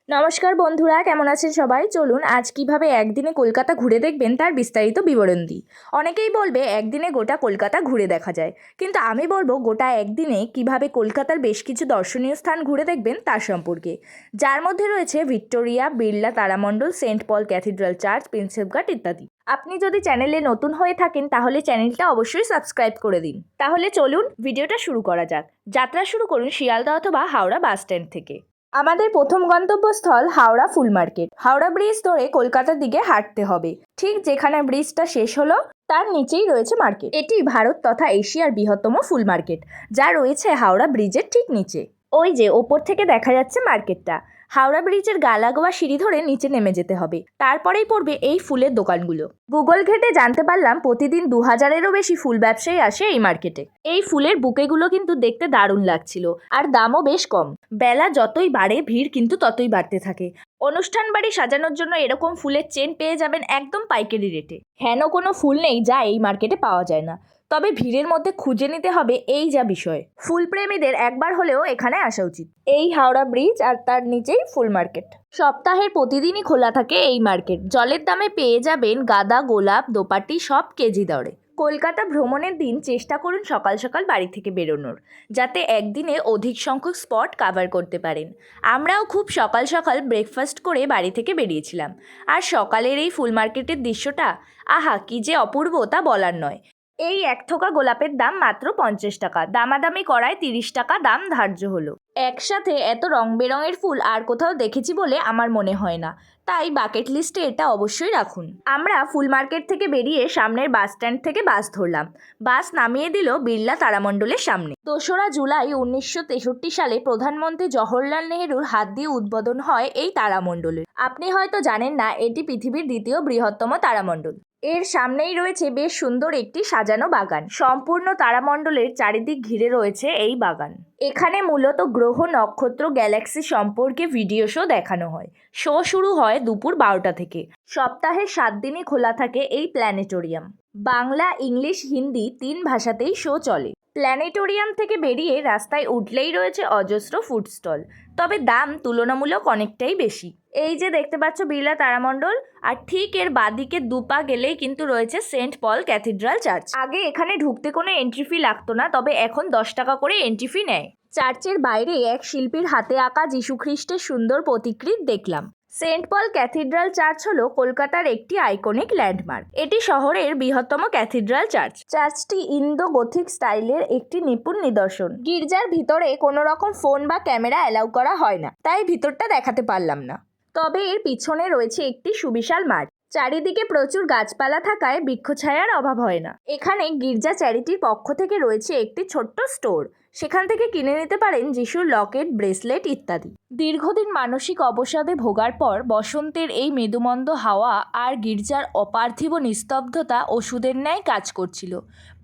নমস্কার বন্ধুরা, কেমন আছেন সবাই? চলুন আজ কিভাবে একদিনে কলকাতা ঘুরে দেখবেন তার বিস্তারিত বিবরণ দিই। অনেকেই বলবে একদিনে গোটা কলকাতা ঘুরে দেখা যায়, কিন্তু আমি বলবো গোটা একদিনে কিভাবে কলকাতার বেশ কিছু দর্শনীয় স্থান ঘুরে দেখবেন তার সম্পর্কে, যার মধ্যে রয়েছে ভিক্টোরিয়া, বিড়লা তারামণ্ডল, সেন্ট পল ক্যাথিড্রাল চার্চ, প্রিন্সেপ ঘাট ইত্যাদি। আপনি যদি চ্যানেলে নতুন হয়ে থাকেন তাহলে চ্যানেলটা অবশ্যই সাবস্ক্রাইব করে দিন। তাহলে চলুন ভিডিওটা শুরু করা যাক। যাত্রা শুরু করুন শিয়ালদা অথবা হাওড়া বাস স্ট্যান্ড থেকে। আমাদের প্রথম গন্তব্যস্থল হাওড়া ফুল মার্কেট। হাওড়া ব্রিজ ধরে কলকাতার দিকে হাঁটতে হবে। ঠিক যেখানে ব্রিজটা শেষ হলো তার নিচেই রয়েছে মার্কেট। এটি ভারত তথা এশিয়ার বৃহত্তম ফুল মার্কেট, যা রয়েছে হাওড়া ব্রিজের ঠিক নিচে। ওই যে ওপর থেকে দেখা যাচ্ছে মার্কেটটা। হাওড়া ব্রিজের গা লাগোয়া সিঁড়ি ধরে নিচে নেমে যেতে হবে, তারপরেই পড়বে এই ফুলের দোকানগুলো। গুগল ঘেটে জানতে পারলাম প্রতিদিন 2000-এরও বেশি ফুল ব্যবসায়ী আসে এই মার্কেটে। এই ফুলের বুকেগুলো কিন্তু দেখতে দারুণ লাগছিল, আর দামও বেশ কম। বেলা যতই বাড়ে ভিড় কিন্তু ততই বাড়তে থাকে। অনুষ্ঠান বাড়ি সাজানোর জন্য এরকম ফুলের চেন পেয়ে যাবেন একদম পাইকারি রেটে। হেন কোনো ফুল নেই যা এই মার্কেটে পাওয়া যায় না, তবে ভিড়ের মধ্যে খুঁজে নিতে হবে, এই যা বিষয়। ফুলপ্রেমীদের একবার হলেও এখানে আসা উচিত। এই হাওড়া ব্রিজ আর তার নিচেই ফুল মার্কেট। সপ্তাহের প্রতিদিনই খোলা থাকে এই মার্কেট। জলের দামে পেয়ে যাবেন গাঁদা, গোলাপ, দোপাটি সব কেজি দরে। কলকাতা ভ্রমণের দিন চেষ্টা করুন সকাল সকাল বাড়ি থেকে বেরোনোর, যাতে একদিনে অধিক সংখ্যক স্পট কাভার করতে পারেন। আমরাও খুব সকাল সকাল ব্রেকফাস্ট করে বাড়ি থেকে বেরিয়েছিলাম, আর সকালের এই ফুল মার্কেটের দৃশ্যটা আহা কি যে অপূর্ব তা বলার নয়। এই এক থোকা গোলাপের দাম মাত্র 50 টাকা। দামাদামি করায় 30 টাকা দাম ধার্য হলো। একসাথে এত রং বেরঙের ফুল আর কোথাও দেখেছি বলে আমার মনে হয় না, তাই বাকেট লিস্টে এটা অবশ্যই রাখুন। আমরা ফুল মার্কেট থেকে বেরিয়ে সামনের বাস স্ট্যান্ড থেকে বাস ধরলাম। বাস নামিয়ে দিল বিড়লা তারামণ্ডলের সামনে। 2রা জুলাই 1963 সালে প্রধানমন্ত্রী জওহরলাল নেহরুর হাত দিয়ে উদ্বোধন হয় এই তারামণ্ডলের। আপনি হয়তো জানেন না, এটি পৃথিবীর দ্বিতীয় বৃহত্তম তারামণ্ডল। এর সামনেই রয়েছে বেশ সুন্দর একটি সাজানো বাগান। সম্পূর্ণ তারামণ্ডলের চারিদিক ঘিরে রয়েছে এই বাগান। এখানে মূলত গ্রহ, নক্ষত্র, গ্যালাক্সি সম্পর্কে ভিডিও শো দেখানো হয়। শো শুরু হয় দুপুর 12টা থেকে। সপ্তাহে 7 দিনই খোলা থাকে এই প্ল্যানেটোরিয়াম। বাংলা, ইংলিশ, হিন্দি 3 ভাষাতেই শো চলে। প্ল্যানেটোরিয়াম থেকে বেরিয়ে রাস্তায় উঠলেই রয়েছে অজস্র ফুড স্টল, তবে দাম তুলনামূলক অনেকটাই বেশি। এই যে দেখতে পাচ্ছ বিড়লা তারামণ্ডল, আর ঠিক এর বাঁদিকে 2 পা গেলেই কিন্তু রয়েছে সেন্ট পল ক্যাথিড্রাল চার্চ। আগে এখানে ঢুকতে কোনো এন্ট্রি ফি লাগতো না, তবে এখন 10 টাকা করে এন্ট্রি ফি নেয়। চার্চের বাইরে এক শিল্পীর হাতে আঁকা যীশুখ্রিস্টের সুন্দর প্রতিকৃতি দেখলাম। সেন্ট পল ক্যাথিড্রাল চার্চ হলো কলকাতার একটি আইকনিক ল্যান্ডমার্ক। এটি শহরের বৃহত্তম ক্যাথিড্রাল চার্চ। চার্চটি ইন্দো গথিক স্টাইলের একটি নিপুণ নিদর্শন। গির্জার ভিতরে কোনো রকম ফোন বা ক্যামেরা অ্যালাউ করা হয় না, তাই ভিতরটা দেখাতে পারলাম না। তবে এর পিছনে রয়েছে একটি সুবিশাল মাঠ। চারিদিকে প্রচুর গাছপালা থাকায় বৃক্ষছায়ার অভাব হয় না। এখানে গির্জা চ্যারিটির পক্ষ থেকে রয়েছে একটি ছোট্ট স্টোর। সেখান থেকে কিনে নিতে পারেন যিশুর লকেট, ব্রেসলেট ইত্যাদি। দীর্ঘদিন মানসিক অবসাদে ভোগার পর বসন্তের এই মেদুমন্দ হাওয়া আর গির্জার অপার্থিব নিস্তব্ধতা ওষুধের ন্যায় কাজ করছিল।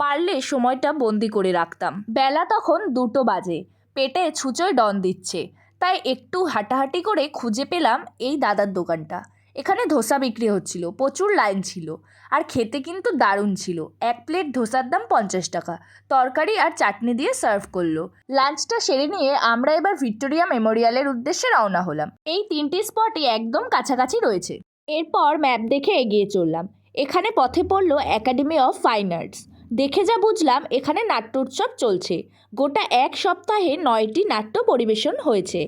পারলে সময়টা বন্দি করে রাখতাম। বেলা তখন 2টো বাজে। পেটে ছুঁচোয় ডন দিচ্ছে, তাই একটু হাঁটাহাঁটি করে খুঁজে পেলাম এই দাদার দোকানটা। এখানে ধোসা বিক্রি হচ্ছিল, প্রচুর লাইন ছিল, আর খেতে কিন্তু দারুণ ছিল। 1 প্লেট ধোসার দাম 50 টাকা। তরকারি আর চাটনি দিয়ে সার্ভ করলো। লাঞ্চটা সেরে নিয়ে আমরা এবার ভিক্টোরিয়া মেমোরিয়ালের উদ্দেশ্যে রওনা হলাম। এই 3টি স্পটই একদম কাছাকাছি রয়েছে। এরপর ম্যাপ দেখে এগিয়ে চললাম। এখানে পথে পড়লো একাডেমি অফ ফাইন আর্টস। দেখে যা বুঝলাম এখানে নাট্য উৎসব চলছে। গোটা 1 সপ্তাহে 9টি নাট্য পরিবেশন হয়েছে,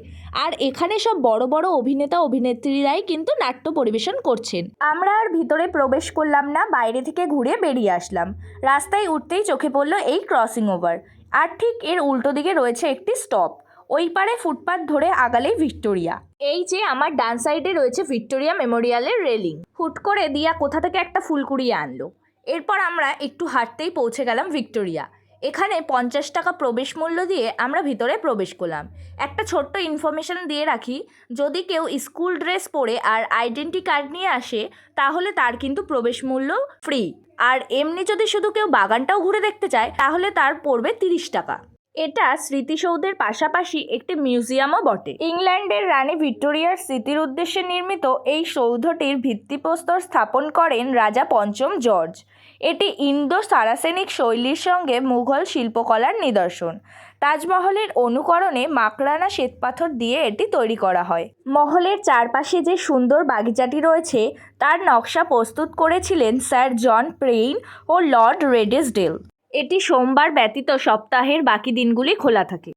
আর এখানে সব বড় বড় অভিনেতা অভিনেত্রীরাই কিন্তু নাট্য পরিবেশন করছেন। আমরা আর ভিতরে প্রবেশ করলাম না, বাইরে থেকে ঘুরে বেরিয়ে আসলাম। রাস্তায় উঠতেই চোখে পড়লো এই ক্রসিং ওভার, আর ঠিক এর উল্টো দিকে রয়েছে একটি স্টপ। ওই পারে ফুটপাথ ধরে আগালেই ভিক্টোরিয়া। এই যে আমার ডান সাইডে রয়েছে ভিক্টোরিয়া মেমোরিয়ালের রেলিং। হুট করে দিয়া কোথা থেকে একটা ফুল কুড়িয়ে আনলো। এরপর আমরা একটু হাঁটতেই পৌঁছে গেলাম ভিক্টোরিয়া। এখানে 50 টাকা প্রবেশ মূল্য দিয়ে আমরা ভিতরে প্রবেশ করলাম। একটা ছোট্ট ইনফরমেশন দিয়ে রাখি, যদি কেউ স্কুল ড্রেস পরে আর আইডেন্টি কার্ড নিয়ে আসে তাহলে তার কিন্তু প্রবেশ মূল্য ফ্রি। আর এমনি যদি শুধু কেউ বাগানটাও ঘুরে দেখতে চায় তাহলে তার পড়বে 30 টাকা। এটা স্মৃতিসৌধের পাশাপাশি একটি মিউজিয়ামও বটে। ইংল্যান্ডের রানী ভিক্টোরিয়ার স্মৃতির উদ্দেশ্যে নির্মিত এই সৌধটির ভিত্তিপ্রস্তর স্থাপন করেন রাজা পঞ্চম জর্জ। এটি ইন্দো সারাসেনিক শৈলীর সঙ্গে মুঘল শিল্পকলার নিদর্শন। তাজমহলের অনুকরণে মাকড়ানা শ্বেতপাথর দিয়ে এটি তৈরি করা হয়। মহলের চারপাশে যে সুন্দর বাগিচাটি রয়েছে তার নকশা প্রস্তুত করেছিলেন স্যার জন পেইন ও লর্ড রেডেসডেল। এটি সোমবার ব্যতীত সপ্তাহের বাকি দিনগুলি খোলা থাকে।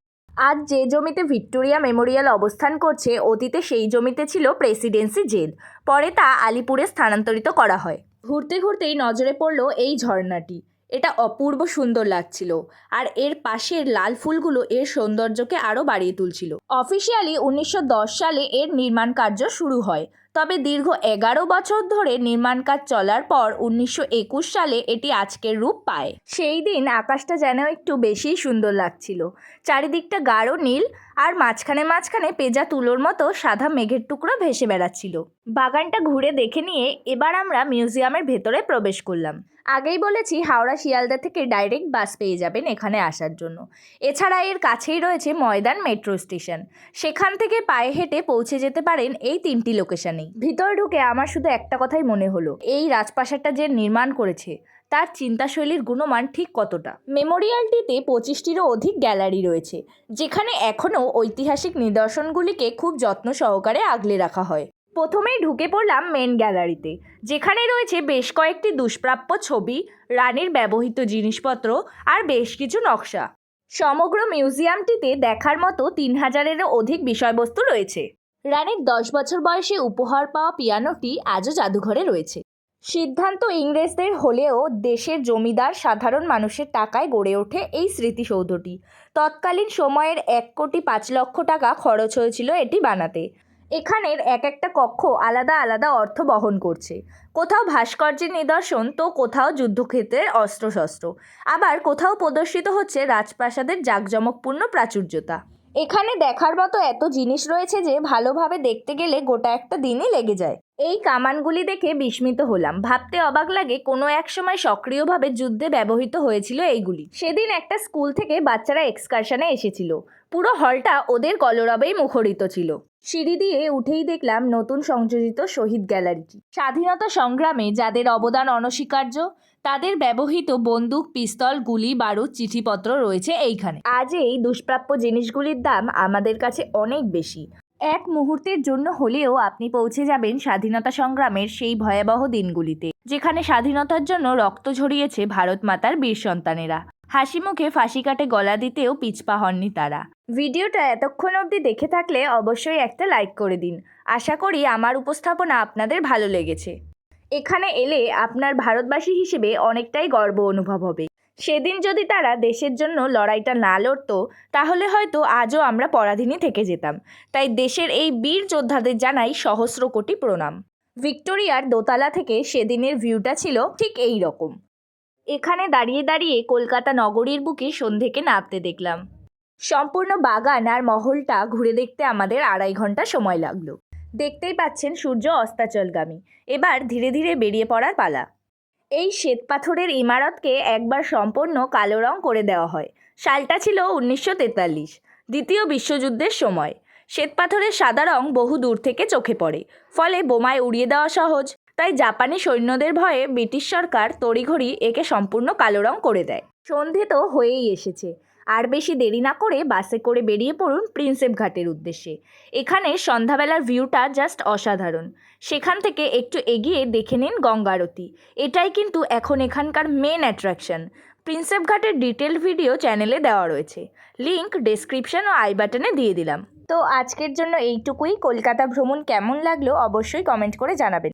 আজ যে জমিতে ভিক্টোরিয়া মেমোরিয়াল অবস্থান করছে, অতীতে সেই জমিতে ছিল প্রেসিডেন্সি জেল। পরে তা আলিপুরে স্থানান্তরিত করা হয়। ঘুরতে ঘুরতেই নজরে পড়ল এই ঝর্ণাটি। এটা অপূর্ব সুন্দর লাগছিল, আর এর পাশের লাল ফুলগুলো এর সৌন্দর্যকে আরও বাড়িয়ে তুলছিল। অফিসিয়ালি 1910 সালে এর নির্মাণ কার্য শুরু হয়, তবে দীর্ঘ 11 বছর ধরে নির্মাণ কাজ চলার পর 1921 সালে এটি আজকের রূপ পায়। সেই দিন আকাশটা যেন একটু বেশিই সুন্দর লাগছিল। চারিদিকটা গাঢ় নীল, আর মাঝখানে মাঝখানে পেঁজা তুলোর মতো সাদা মেঘের টুকরো ভেসে বেড়াচ্ছিল। বাগানটা ঘুরে দেখে নিয়ে এবার আমরা মিউজিয়ামের ভেতরে প্রবেশ করলাম। আগেই বলেছি, হাওড়া শিয়ালদা থেকে ডাইরেক্ট বাস পেয়ে যাবেন এখানে আসার জন্য। এছাড়া এর কাছেই রয়েছে ময়দান মেট্রো স্টেশন, সেখান থেকে পায়ে হেঁটে পৌঁছে যেতে পারেন এই 3টি লোকেশনেই। ভিতরে ঢুকে আমার শুধু একটা কথাই মনে হলো, এই রাজপ্রাসাদটা যে নির্মাণ করেছে তার চিন্তাশৈলীর গুণমান ঠিক কতটা। মেমোরিয়ালটিতে 25টিরও অধিক গ্যালারি রয়েছে, যেখানে এখনও ঐতিহাসিক নিদর্শনগুলিকে খুব যত্ন সহকারে আগলে রাখা হয়। প্রথমেই ঢুকে পড়লাম মেন গ্যালারিতে, যেখানে রয়েছে বেশ কয়েকটি দুষ্প্রাপ্য ছবি, রানীর ব্যবহৃত জিনিসপত্র আর বেশ কিছু নকশা। সমগ্র মিউজিয়ামটিতে দেখার মতো 3000-এরও অধিক বিষয়বস্তু রয়েছে। রানীর 10 বছর বয়সে উপহার পাওয়া পিয়ানোটি আজও জাদুঘরে রয়েছে। সিদ্ধান্ত ইংরেজদের হলেও দেশের জমিদার সাধারণ মানুষের টাকায় গড়ে ওঠে এই স্মৃতিসৌধটি। তৎকালীন সময়ের 1,05,00,000 টাকা খরচ হয়েছিল এটি বানাতে। এখানের এক একটা কক্ষ আলাদা আলাদা অর্থ বহন করছে। কোথাও ভাস্কর্যের নিদর্শন, তো কোথাও যুদ্ধক্ষেত্রের অস্ত্রশস্ত্র, আবার কোথাও প্রদর্শিত হচ্ছে রাজপ্রাসাদের জাঁকজমকপূর্ণ প্রাচুর্যতা। এখানে দেখার মতো এত জিনিস রয়েছে যে ভালোভাবে দেখতে গেলে গোটা একটা দিনই লেগে যায়। এই কামানগুলি দেখে বিস্মিত হলাম। ভাবতে অবাক লাগে কোনো এক সময় সক্রিয়ভাবে যুদ্ধে ব্যবহৃত হয়েছিল এইগুলি। সেদিন একটা স্কুল থেকে বাচ্চারা এক্সকারশনে এসেছিল। পুরো হলটা ওদের কলরবেই মুখরিত ছিল। সিঁড়ি দিয়ে উঠেই দেখলাম নতুন সংযোজিত শহীদ গ্যালারিটি। স্বাধীনতা সংগ্রামে যাদের অবদান অনস্বীকার্য, তাদের ব্যবহৃত বন্দুক, পিস্তল, গুলি, বারুদ, চিঠিপত্র রয়েছে এইখানে। আজ এই দুষ্প্রাপ্য জিনিসগুলির দাম আমাদের কাছে অনেক বেশি। এক মুহূর্তের জন্য হলেও আপনি পৌঁছে যাবেন স্বাধীনতা সংগ্রামের সেই ভয়াবহ দিনগুলিতে, যেখানে স্বাধীনতার জন্য রক্ত ঝরিয়েছে ভারত মাতার বীর সন্তানেরা। হাসি মুখে ফাঁসি কাটে গলা দিতেও পিছপা হননি তারা। ভিডিওটা এতক্ষণ অবধি দেখে থাকলে অবশ্যই একটা লাইক করে দিন। আশা করি আমার উপস্থাপনা আপনাদের ভালো লেগেছে। এখানে এলে আপনার ভারতবাসী হিসেবে অনেকটাই গর্ব অনুভব হবে। সেদিন যদি তারা দেশের জন্য লড়াইটা না লড়তো, তাহলে হয়তো আজও আমরা পরাধীনই থেকে যেতাম। তাই দেশের এই বীর যোদ্ধাদের জানাই সহস্র কোটি প্রণাম। ভিক্টোরিয়ার দোতলা থেকে সেদিনের ভিউটা ছিল ঠিক এই রকম। এখানে দাঁড়িয়ে দাঁড়িয়ে কলকাতা নগরীর বুকে সন্ধেকে নামতে দেখলাম। সম্পূর্ণ বাগান আর মহলটা ঘুরে দেখতে আমাদের 2.5 ঘন্টা সময় লাগলো। দেখতেই পাচ্ছেন সূর্য অস্তাচলগামী। এবার ধীরে ধীরে বেরিয়ে পড়ার পালা। এই শ্বেতপাথরের ইমারতকে একবার সম্পূর্ণ কালো রং করে দেওয়া হয়। সালটা ছিল 1943, দ্বিতীয় বিশ্বযুদ্ধের সময়। শ্বেতপাথরের সাদা রং বহু দূর থেকে চোখে পড়ে, ফলে বোমায় উড়িয়ে দেওয়া সহজ। তাই জাপানি সৈন্যদের ভয়ে ব্রিটিশ সরকার তড়িঘড়ি একে সম্পূর্ণ কালো রং করে দেয়। সন্ধে তো হয়েই এসেছে, আর বেশি দেরি না করে বাসে করে বেরিয়ে পড়ুন প্রিন্সেপ ঘাটের উদ্দেশ্যে। এখানে সন্ধ্যাবেলার ভিউটা জাস্ট অসাধারণ। সেখান থেকে একটু এগিয়ে দেখে নিন গঙ্গা আরতি। এটাই কিন্তু এখন এখানকার মেন অ্যাট্রাকশন। প্রিন্সেপ ঘাটের ডিটেল ভিডিও চ্যানেলে দেওয়া রয়েছে, লিংক ডেসক্রিপশন ও আই বাটনে দিয়ে দিলাম। তো আজকের জন্য এইটুকুই। কলকাতা ভ্রমণ কেমন লাগলো অবশ্যই কমেন্ট করে জানাবেন।